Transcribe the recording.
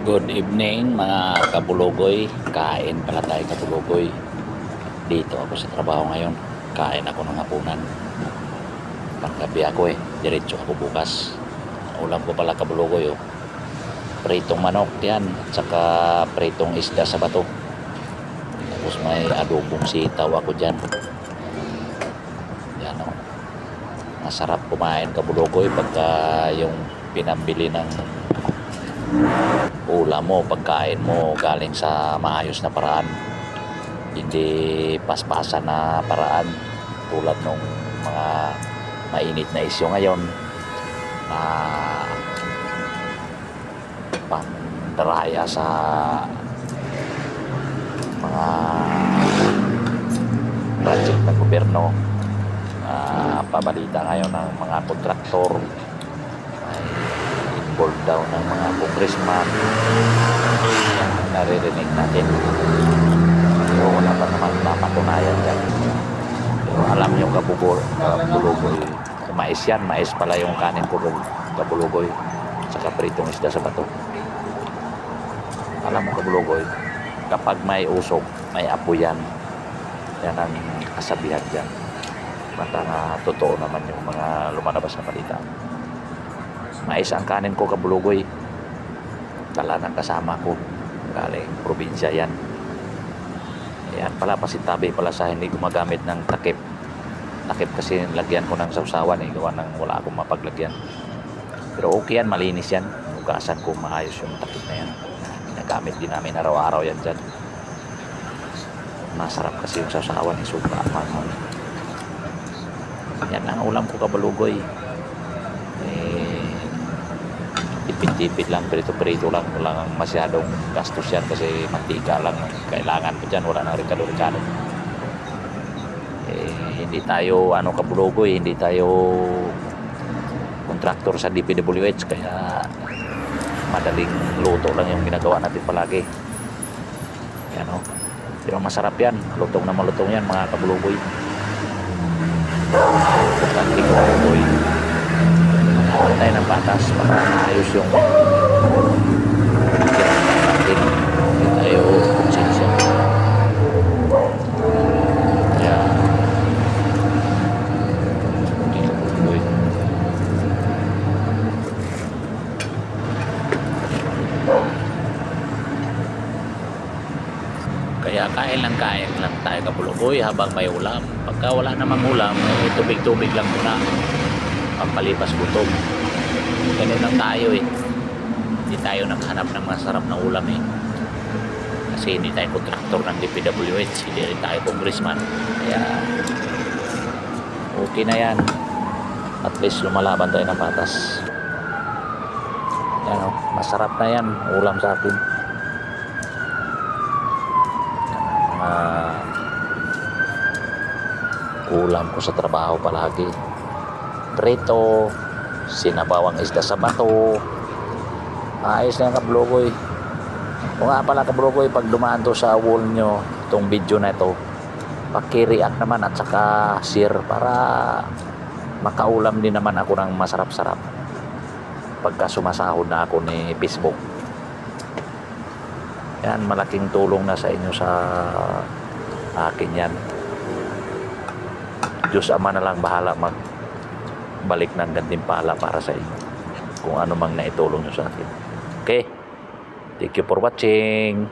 Good evening mga kabulugoy. Kain pala tayo kabulugoy. Dito ako sa trabaho ngayon. Kain ako ng hapunan. Panggabi ako Diretso ako bukas. Ulam ko pala kabulugoy Pritong manok yan. At saka pritong isda sa bato. Tapos may adobong sitaw ako dyan. Yan Masarap kumain kabulugoy pagka yung pinambili ng ulam mo, pagkain mo galing sa maayos na paraan, hindi paspasan na paraan tulad nung mga mainit na isyu ngayon na pandaraya sa mga project ng gobyerno. Pabalita ngayon ng mga kontraktor, involved daw ng mga congressman. Yan ang naririnig natin, pero wala pa naman napatunayan dyan. Pero alam nyo kabulugoy, mais yan, mais pala yung kanin ko kabulugoy, saka pritong isda sa bato. Alam mo kabulugoy, kapag may usok, may apoy yan ang kasabihan dyan. Baka nga totoo naman yung mga lumalabas na balita. Mais ang kanin ko kabulugoy, dala ng kasama ko galing probinsya yan. Ayan pala, pasintabi pala sa hindi gumagamit ng takip kasi lagyan ko ng sausawan gawa ng wala akong mapaglagyan. Pero okay yan, malinis yan, hugasan ko maayos yung takip na yan. Ginagamit din namin araw-araw yan dyan. Masarap kasi yung sausawan, suka yan ang ulam ko kabulugoy. Tipid-tipid lang, prito-prito lang, walang masyadong gastos yan kasi mantika lang kailangan ko dyan, wala nang rikado-rikado. Hindi tayo kabulugoy, hindi tayo kontraktor sa DPWH, kaya madaling luto lang yung ginagawa natin palagi. Yan pero masarap yan, lutong na malutong yan mga kabulugoy. Importante kabulugoy, tayo ng batas para ayos yung natin, hindi tayo konsensya. Kaya hindi kabulugoy. Kaya kain lang tayo kabulugoy habang may ulam. Pagka wala namang ulam, tubig-tubig lang muna pampalipas gutom. Ganun lang tayo hindi tayo naghanap ng masarap na ulam kasi hindi tayo kontraktor ng DPWH, hindi rin tayo congressman, kaya okay na yan. At least lumalaban tayo ng batas. Yan masarap na yan ulam sa akin. Mga ulam ko sa trabaho palagi, prito, sinabawang isda sa bato. Ayos na yung kabulugoy. O nga pala kabulugoy, pag dumaan to sa wall nyo itong video na ito, paki-react naman at saka share para makaulam din naman ako ng masarap-sarap pagka sumasahod na ako ni Facebook. Yan, malaking tulong na sa inyo sa akin yan. Diyos Ama na lang bahala magbalik ng gantimpala para sa inyo kung ano mang naitulong nyo sa akin. Okay, thank you for watching.